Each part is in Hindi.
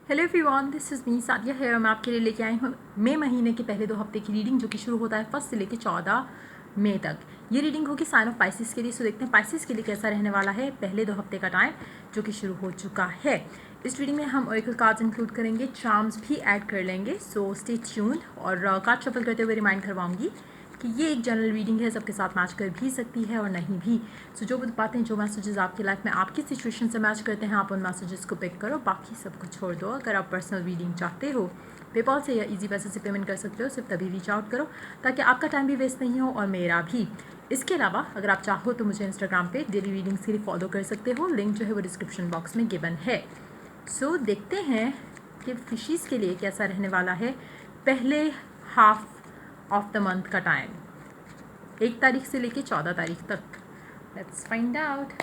Hello everyone, this is me Sadia है और मैं आपके लिए लेके आई हूँ मई महीने के पहले 2 हफ्ते की रीडिंग जो कि शुरू होता है 1 से लेकर 14 मई तक। ये रीडिंग होगी साइन ऑफ पाइसिस के लिए। सो देखते हैं पाइसिस के लिए कैसा रहने वाला है पहले 2 हफ्ते का टाइम जो कि शुरू हो चुका है। इस रीडिंग में हम ओरेकल कार्ड्स इंक्लूड करेंगे, चार्म्स भी ऐड कर लेंगे। सो स्टे ट्यून्ड और कार्ड शफल करते हुए रिमाइंड करवाऊंगी कि ये एक जनरल रीडिंग है, सबके साथ मैच कर भी सकती है और नहीं भी। सो जो बातें, जो मैसेजेस आपकी लाइफ में आपकी सिचुएशन से मैच करते हैं, आप उन मैसेजेस को पिक करो, बाकी सब कुछ छोड़ दो। अगर आप पर्सनल रीडिंग चाहते हो पेपॉल से या इजी पैसे से पेमेंट कर सकते हो, सिर्फ तभी रीच आउट करो ताकि आपका टाइम भी वेस्ट नहीं हो और मेरा भी। इसके अलावा अगर आप चाहो तो मुझे इंस्टाग्राम पे डेली रीडिंग्स के लिए फॉलो कर सकते हो, लिंक जो है वो डिस्क्रिप्शन बॉक्स में गिवन है। सो देखते हैं कि फिशीज़ के लिए कैसा रहने वाला है पहले हाफ ऑफ द मंथ का टाइम, 1 तारीख से लेके 14 तारीख तक। Let's find out.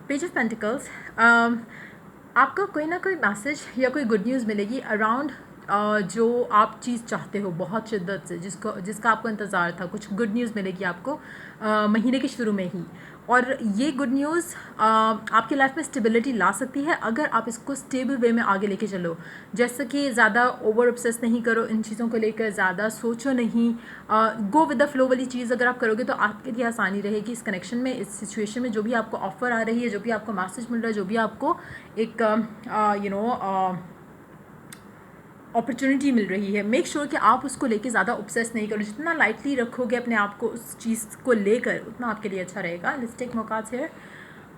Page of pentacles, आपको कोई ना कोई मैसेज या कोई गुड न्यूज़ मिलेगी अराउंड जो आप चीज़ चाहते हो बहुत शिद्दत से, जिसका आपको इंतज़ार था। कुछ गुड न्यूज़ मिलेगी आपको महीने के शुरू में ही, और ये गुड न्यूज़ आपकी लाइफ में स्टेबिलिटी ला सकती है अगर आप इसको स्टेबल वे में आगे लेके चलो। जैसे कि ज़्यादा ओवर ऑब्सेस नहीं करो इन चीज़ों को लेकर, ज़्यादा सोचो नहीं, गो विद द फ्लो वाली चीज़ अगर आप करोगे तो आपके लिए आसानी रहेगी इस कनेक्शन में, इस सिचुएशन में। जो भी आपको ऑफर आ रही है, जो भी आपको मैसेज मिल रहा है, जो भी आपको एक अपॉर्चुनिटी मिल रही है, मेक श्योर कि आप उसको लेके ज़्यादा ऑब्सेस नहीं करो। जितना लाइटली रखोगे अपने आप को उस चीज़ को लेकर, उतना आपके लिए अच्छा रहेगा। Let's take more cards here.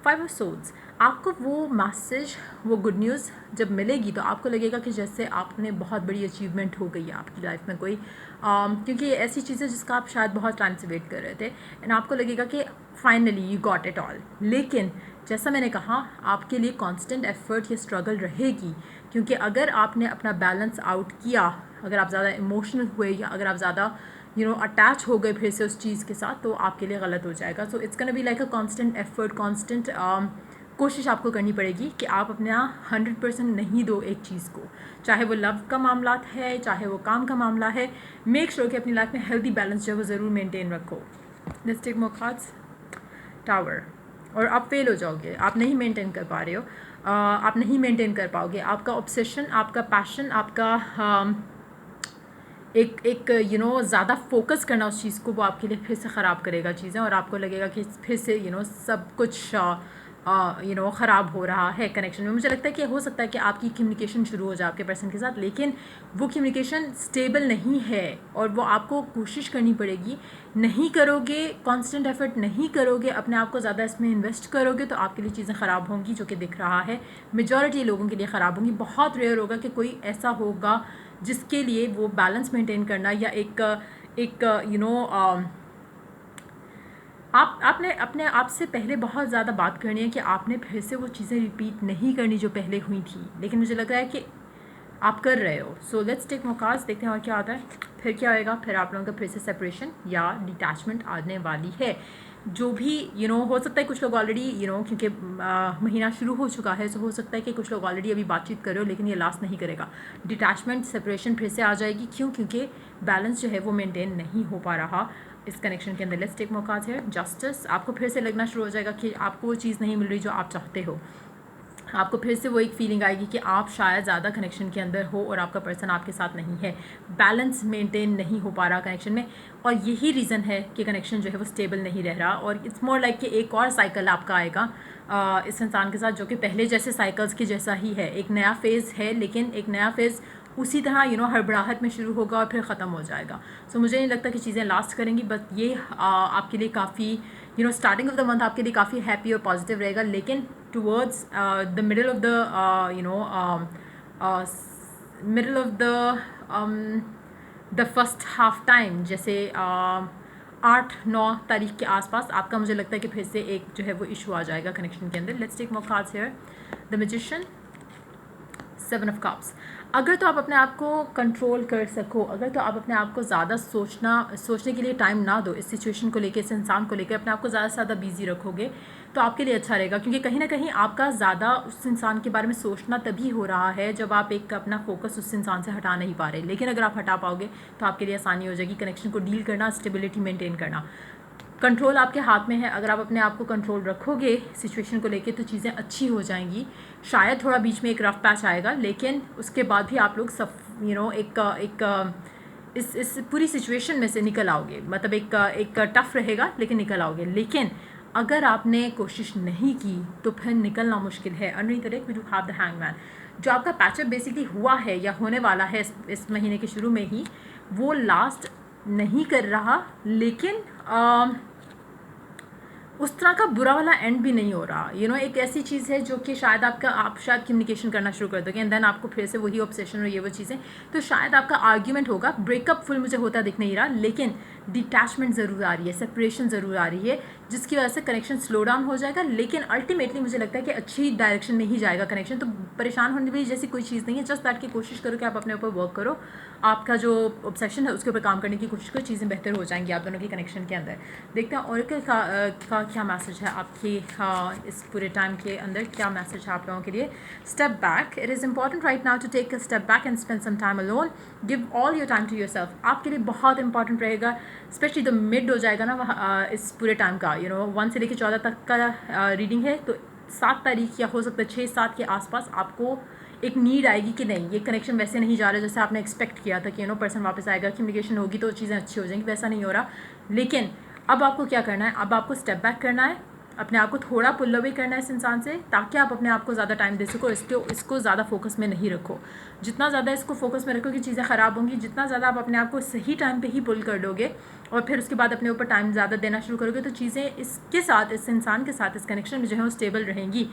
5 of swords, आपको वो मैसेज, वो गुड न्यूज़ जब मिलेगी तो आपको लगेगा कि जैसे आपने बहुत बड़ी अचीवमेंट हो गई है आपकी लाइफ में कोई, क्योंकि ये ऐसी चीज़ है जिसका आप शायद बहुत टाइम से वेट कर रहे थे एंड आपको लगेगा कि finally you got it all. लेकिन जैसा मैंने कहा, आपके लिए कांस्टेंट एफर्ट या स्ट्रगल रहेगी, क्योंकि अगर आपने अपना बैलेंस आउट किया, अगर आप ज़्यादा इमोशनल हुए या अगर आप ज़्यादा अटैच हो गए फिर से उस चीज़ के साथ, तो आपके लिए गलत हो जाएगा। So it's gonna be like a constant effort, constant कोशिश आपको करनी पड़ेगी कि आप अपना 100% नहीं दो एक चीज़ को, चाहे वो लव का मामला है, चाहे वो काम का मामला है। मेक श्योर कि अपनी लाइफ में हेल्दी बैलेंस जो है वो ज़रूर मेंटेन रखो। Let's take more cards. Tower, और आप फेल हो जाओगे, आप नहीं मेंटेन कर पा रहे हो, आप नहीं मेंटेन कर पाओगे। आपका ऑब्सेशन, आपका पैशन, आपका एक ज़्यादा फोकस करना उस चीज़ को, वो आपके लिए फिर से ख़राब करेगा चीज़ें, और आपको लगेगा कि फिर से सब कुछ ख़राब हो रहा है कनेक्शन में। मुझे लगता है कि हो सकता है कि आपकी कम्युनिकेशन शुरू हो जाए आपके पर्सन के साथ, लेकिन वो कम्युनिकेशन स्टेबल नहीं है और वो आपको कोशिश करनी पड़ेगी। नहीं करोगे, कांस्टेंट एफर्ट नहीं करोगे, अपने आप को ज़्यादा इसमें इन्वेस्ट करोगे, तो आपके लिए चीज़ें ख़राब होंगी, जो कि दिख रहा है मेजॉरिटी लोगों के लिए ख़राब होंगी। बहुत रेयर होगा कि कोई ऐसा होगा जिसके लिए वो बैलेंस मेंटेन करना या एक आपने अपने आप से पहले बहुत ज़्यादा बात करनी है कि आपने फिर से वो चीज़ें रिपीट नहीं करनी जो पहले हुई थी, लेकिन मुझे लग रहा है कि आप कर रहे हो। So let's take more cards, देखते हैं और क्या आता है। फिर क्या होएगा, फिर आप लोगों का फिर से सेपरेशन या डिटैचमेंट आने वाली है। जो भी हो सकता है कुछ लोग ऑलरेडी क्योंकि महीना शुरू हो चुका है, तो हो सकता है कि कुछ लोग ऑलरेडी अभी बातचीत कर रहे हो, लेकिन ये लास्ट नहीं करेगा। डिटैचमेंट, सेपरेशन फिर से आ जाएगी। क्यों? क्योंकि बैलेंस जो है वो मेंटेन नहीं हो पा रहा इस कनेक्शन के अंदर। Let's take more cards here. Justice, आपको फिर से लगना शुरू हो जाएगा कि आपको वो चीज़ नहीं मिल रही जो आप चाहते हो। आपको फिर से वो एक फीलिंग आएगी कि आप शायद ज़्यादा कनेक्शन के अंदर हो और आपका पर्सन आपके साथ नहीं है। बैलेंस मेंटेन नहीं हो पा रहा कनेक्शन में, और यही रीज़न है कि कनेक्शन जो है वो स्टेबल नहीं रह रहा। और इट्स मोर लाइक कि एक और साइकिल आपका आएगा इस इंसान के साथ, जो कि पहले जैसे साइकिल्स के जैसा ही है। एक नया फेज़ है, लेकिन एक नया फेज़ उसी तरह हड़बड़ाहट में शुरू होगा और फिर ख़त्म हो जाएगा। सो मुझे नहीं लगता कि चीज़ें लास्ट करेंगी, बस ये आपके लिए काफ़ी स्टार्टिंग ऑफ द मंथ आपके लिए काफ़ी हैप्पी और पॉजिटिव रहेगा, लेकिन towards the middle of the middle of the first half time, जैसे 8-9 तारीख के आसपास आपका, मुझे लगता है कि फिर से एक जो है वो इशू आ जाएगा कनेक्शन के अंदर। Let's take more cards here. The magician, 7 of cups. अगर तो आप अपने आप को कंट्रोल कर सको, अगर तो आप अपने आप को ज़्यादा सोचने के लिए टाइम ना दो, इस सिचुएशन को लेकर, इस इंसान को लेकर अपने आप को ज़्यादा से ज़्यादा बिजी रखोगे, तो आपके लिए अच्छा रहेगा। क्योंकि कहीं ना कहीं आपका ज़्यादा उस इंसान के बारे में सोचना तभी हो रहा है जब आप एक अपना फोकस उस इंसान से हटा नहीं पा रहे। लेकिन अगर आप हटा पाओगे तो आपके लिए आसानी हो जाएगी कनेक्शन को डील करना, स्टेबिलिटी मेंटेन करना। कंट्रोल आपके हाथ में है। अगर आप अपने आप को कंट्रोल रखोगे सिचुएशन को लेके, तो चीज़ें अच्छी हो जाएंगी। शायद थोड़ा बीच में एक रफ पैच आएगा, लेकिन उसके बाद भी आप लोग सब एक इस पूरी सिचुएशन में से निकल आओगे। मतलब एक टफ रहेगा लेकिन निकल आओगे। लेकिन अगर आपने कोशिश नहीं की तो फिर निकलना मुश्किल है। Underneath the deck we do have the hangman. जो आपका पैचअप बेसिकली हुआ है या होने वाला है इस महीने के शुरू में ही, वो लास्ट नहीं कर रहा, लेकिन उस तरह का बुरा वाला एंड भी नहीं हो रहा। एक ऐसी चीज़ है जो कि शायद आप शायद कम्युनिकेशन करना शुरू कर दोगे एंड देन आपको फिर से वही ऑब्सेशन और ये वो चीज़ें, तो शायद आपका आर्ग्यूमेंट होगा। ब्रेकअप फुल मुझे होता दिख नहीं रहा, लेकिन डिटैचमेंट ज़रूर आ रही है, सेपरेशन ज़रूर आ रही है, जिसकी वजह से कनेक्शन स्लो डाउन हो जाएगा। लेकिन अल्टीमेटली मुझे लगता है कि अच्छी डायरेक्शन में ही जाएगा कनेक्शन। तो परेशान होने वाली जैसी कोई चीज़ नहीं है। जस्ट दैट की कोशिश करो कि आप अपने ऊपर वर्क करो, आपका जो ऑब्सेशन है उसके ऊपर काम करने की कोशिश करो, चीज़ें बेहतर हो जाएंगी आप दोनों की कनेक्शन के अंदर। देखते हैं ऑरेकल का क्या मैसेज है आपकी इस पूरे टाइम के अंदर, क्या मैसेज है आप लोगों के लिए। Step back, it is important right now to take a step back and spend some time alone. Give all your time to yourself. आपके लिए बहुत इंपॉर्टेंट रहेगा, स्पेशली द मिड हो जाएगा ना इस पूरे टाइम का। 1 से लेकर 14 तक का रीडिंग है, तो 7 तारीख या हो सकता है 6-7 के आसपास आपको एक नीड आएगी कि नहीं, ये कनेक्शन वैसे नहीं जा रहा जैसे आपने एक्सपेक्ट किया था कि पर्सन वापस आएगा, कम्युनिकेशन होगी तो चीज़ें अच्छी हो जाएंगी, वैसा नहीं हो रहा। लेकिन अब आपको क्या करना है, अब आपको स्टेप बैक करना है, अपने आप को थोड़ा पुल अवे करना है इस इंसान से, ताकि आप अपने आप को ज़्यादा टाइम दे सको। इसको ज़्यादा फोकस में नहीं रखो। जितना ज़्यादा इसको फोकस में रखोगे चीज़ें ख़राब होंगी। जितना ज़्यादा आप अपने आप को सही टाइम पे ही पुल कर दोगे और फिर उसके बाद अपने ऊपर टाइम ज़्यादा देना शुरू करोगे, तो चीज़ें इसके साथ, इस इंसान के साथ, इस कनेक्शन में जो है वो स्टेबल रहेंगी।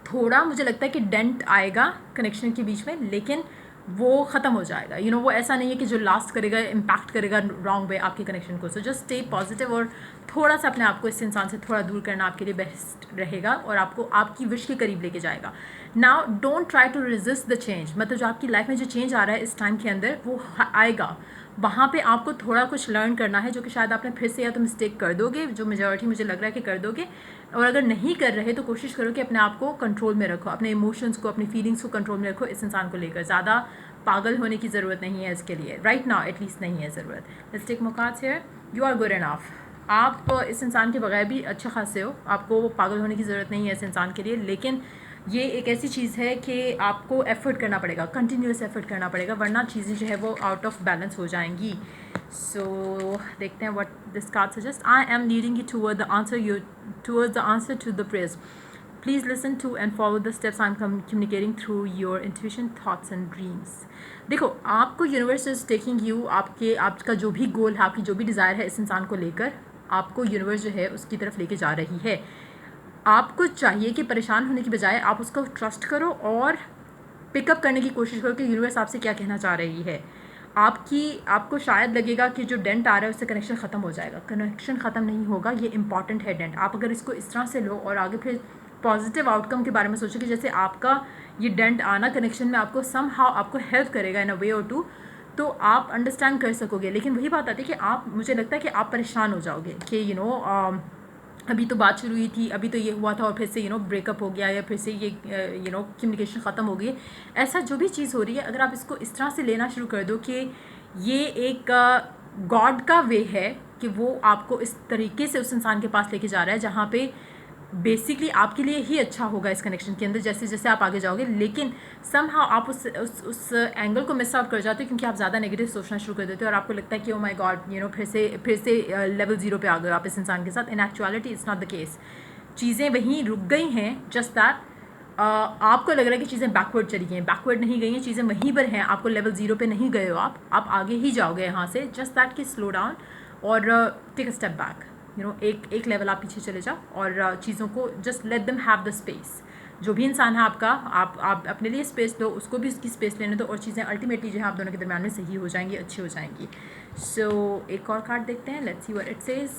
थोड़ा मुझे लगता है कि डेंट आएगा कनेक्शन के बीच में, लेकिन वो ख़त्म हो जाएगा। वो ऐसा नहीं है कि जो लास्ट करेगा, इम्पैक्ट करेगा रॉन्ग वे आपके कनेक्शन को। सो जस्ट स्टे पॉजिटिव और थोड़ा सा अपने आप को इस इंसान से थोड़ा दूर करना आपके लिए बेस्ट रहेगा और आपको आपकी विश के करीब लेके जाएगा। Now don't try to resist the change. मतलब जो आपकी लाइफ में जो चेंज आ रहा है इस टाइम के अंदर वो आएगा। वहाँ पे आपको थोड़ा कुछ लर्न करना है, जो कि शायद आपने फिर से या तो मिस्टेक कर दोगे, जो मेजॉरिटी मुझे लग रहा है कि कर दोगे। और अगर नहीं कर रहे तो कोशिश करो कि अपने आप को कंट्रोल में रखो, अपने इमोशंस को, अपनी फीलिंग्स को कंट्रोल में रखो इस इंसान को लेकर। ज़्यादा पागल होने की ज़रूरत नहीं है इसके लिए, राइट नाउ एटलीस्ट नहीं है ज़रूरत। Let's take more cards here. You are good enough. आप इस इंसान के बगैर भी अच्छे खासे हो, आपको पागल होने की ज़रूरत नहीं है इस इंसान के लिए। लेकिन ये एक ऐसी चीज़ है कि आपको एफर्ट करना पड़ेगा, कंटिन्यूस एफर्ट करना पड़ेगा, वरना चीज़ें जो है वो आउट ऑफ बैलेंस हो जाएंगी। सो देखते हैं what this card suggest. I am leading you toward the answer to the prayers. Please listen to and follow the steps I am communicating through your intuition, thoughts and dreams. देखो, आपको यूनिवर्स इज टेकिंग यू, आपका जो भी गोल है, आपकी जो भी डिज़ायर है इस इंसान को लेकर, आपको यूनिवर्स जो है उसकी तरफ लेके जा रही है। आपको चाहिए कि परेशान होने की बजाय आप उसको ट्रस्ट करो और पिकअप करने की कोशिश करो कि यूनिवर्स आपसे क्या कहना चाह रही है। आपको शायद लगेगा कि जो डेंट आ रहा है उससे कनेक्शन ख़त्म हो जाएगा। कनेक्शन ख़त्म नहीं होगा, ये इंपॉर्टेंट है डेंट। आप अगर इसको इस तरह से लो और आगे फिर पॉजिटिव आउटकम के बारे में सोचो कि जैसे आपका ये डेंट आना कनेक्शन में आपको समहाउ आपको हेल्प करेगा इन अ वे और टू, तो आप अंडरस्टैंड कर सकोगे। लेकिन वही बात आती है कि मुझे लगता है कि आप परेशान हो जाओगे कि अभी तो बात शुरू हुई थी, अभी तो ये हुआ था और फिर से ब्रेकअप हो गया या फिर से ये कम्युनिकेशन ख़त्म हो गई। ऐसा जो भी चीज़ हो रही है, अगर आप इसको इस तरह से लेना शुरू कर दो कि ये एक गॉड का वे है कि वो आपको इस तरीके से उस इंसान के पास लेके जा रहा है जहाँ पे बेसिकली आपके लिए ही अच्छा होगा इस कनेक्शन के अंदर जैसे जैसे आप आगे जाओगे। लेकिन समहाउ आप उस एंगल को मिस आउट कर जाते हो क्योंकि आप ज़्यादा नेगेटिव सोचना शुरू कर देते हो और आपको लगता है कि ओ माय गॉड फिर से लेवल 0 पे आ गए आप इस इंसान के साथ। In actuality it's not the case. चीज़ें वहीं रुक गई हैं, जस्ट दैट आपको लग रहा है कि चीज़ें बैकवर्ड चली गई हैं। बैकवर्ड नहीं गई हैं, चीज़ें वहीं पर हैं, आपको लेवल 0 पे नहीं गए हो, आप आगे ही जाओगे यहाँ से। जस्ट दैट कि स्लो डाउन और टेक अ स्टेप बैक। एक लेवल आप पीछे चले जाओ और चीज़ों को just let them have the space. जो भी इंसान है आपका, आप अपने लिए स्पेस दो, उसको भी उसकी स्पेस लेने दो और चीज़ें अल्टीमेटली जो है आप दोनों के दरम्यान में सही हो जाएंगी, अच्छी हो जाएंगी। सो एक और कार्ड देखते हैं, let's see what it says.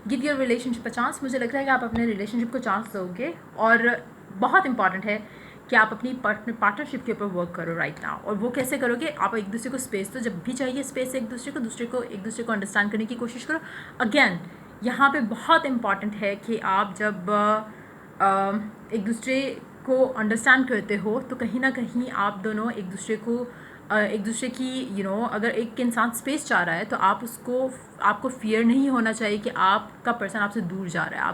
Give your relationship a chance. मुझे लग रहा है कि आप अपने रिलेशनशिप को चांस दोगे और बहुत इंपॉर्टेंट है कि आप अपनी पार्टनरशिप के ऊपर वर्क करो राइट नाउ। और वो कैसे करोगे, आप एक दूसरे को स्पेस दो, जब भी चाहिए स्पेस एक दूसरे को अंडरस्टैंड करने की कोशिश करो। अगेन यहाँ पे बहुत इम्पॉर्टेंट है कि आप जब एक दूसरे को अंडरस्टैंड करते हो तो कहीं ना कहीं आप दोनों एक दूसरे की अगर एक इंसान स्पेस चाह रहा है तो आपको फियर नहीं होना चाहिए कि आपका पर्सन आपसे दूर जा रहा है।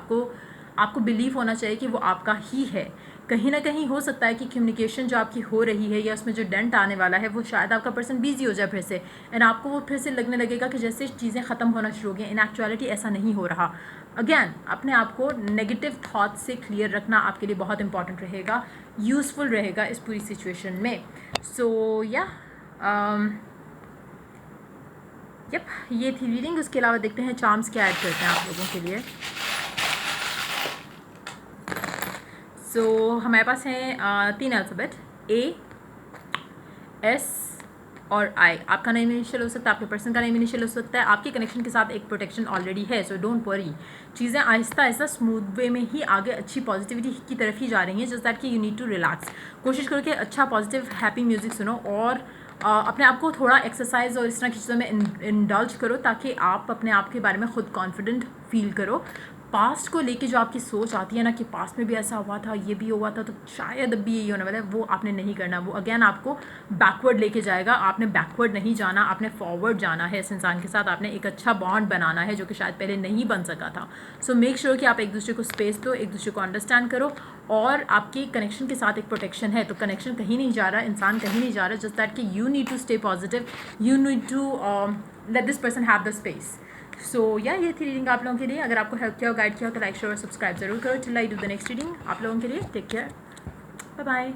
आपको बिलीव होना चाहिए कि वो आपका ही है। कहीं ना कहीं हो सकता है कि कम्युनिकेशन जो आपकी हो रही है या उसमें जो डेंट आने वाला है वो शायद आपका पर्सन बिजी हो जाए फिर से, एंड आपको वो फिर से लगने लगेगा कि जैसे चीज़ें ख़त्म होना शुरू हो गई। इन एक्चुअलिटी ऐसा नहीं हो रहा। अगेन अपने आप को नेगेटिव थॉट से क्लियर रखना आपके लिए बहुत इंपॉर्टेंट रहेगा, यूज़फुल रहेगा इस पूरी सिचुएशन में। सो या यप, ये थी रीडिंग। उसके अलावा देखते हैं चार्म्स क्या ऐड करते हैं आप लोगों के लिए। सो हमारे पास हैं 3 अल्फ़ाबेट, A, S और I। आपका नेम इनिशियल हो सकता है, आपके पर्सन का नेम इनिशियल हो सकता है। आपके कनेक्शन के साथ एक प्रोटेक्शन ऑलरेडी है, सो डोंट वरी। चीज़ें आहिस्ता आहिस्ता स्मूथ वे में ही आगे अच्छी पॉजिटिविटी की तरफ ही जा रही हैं। जस्ट दैट कि यू नीड टू रिलैक्स। कोशिश करो कि अच्छा पॉजिटिव हैप्पी म्यूज़िक सुनो और अपने आप को थोड़ा एक्सरसाइज और इस तरह की चीज़ों में इंडल्ज करो ताकि आप अपने आप के बारे में खुद कॉन्फिडेंट फील करो। पास्ट को लेके जो आपकी सोच आती है ना कि पास्ट में भी ऐसा हुआ था, ये भी हुआ था, तो शायद अब भी यही होने वाला है, वो आपने नहीं करना। वो अगेन आपको बैकवर्ड लेके जाएगा। आपने बैकवर्ड नहीं जाना, आपने फॉरवर्ड जाना है। इस इंसान के साथ आपने एक अच्छा बॉन्ड बनाना है जो कि शायद पहले नहीं बन सका था। सो मेक श्योर कि आप एक दूसरे को स्पेस दो, एक दूसरे को अंडरस्टैंड करो, और आपके कनेक्शन के साथ एक प्रोटेक्शन है। तो कनेक्शन कहीं नहीं जा रहा, इंसान कहीं नहीं जा रहा। जस्ट दैट कि you need to stay positive, you need to let this person have the space. So या ये थी रीडिंग आप लोगों के लिए। अगर आपको हेल्प किया हो, गाइड किया हो, तो लाइक शेयर और सब्सक्राइब जरूर करो। Till I do the next reading. आप लोगों के लिए टेक केयर, बाय बाय।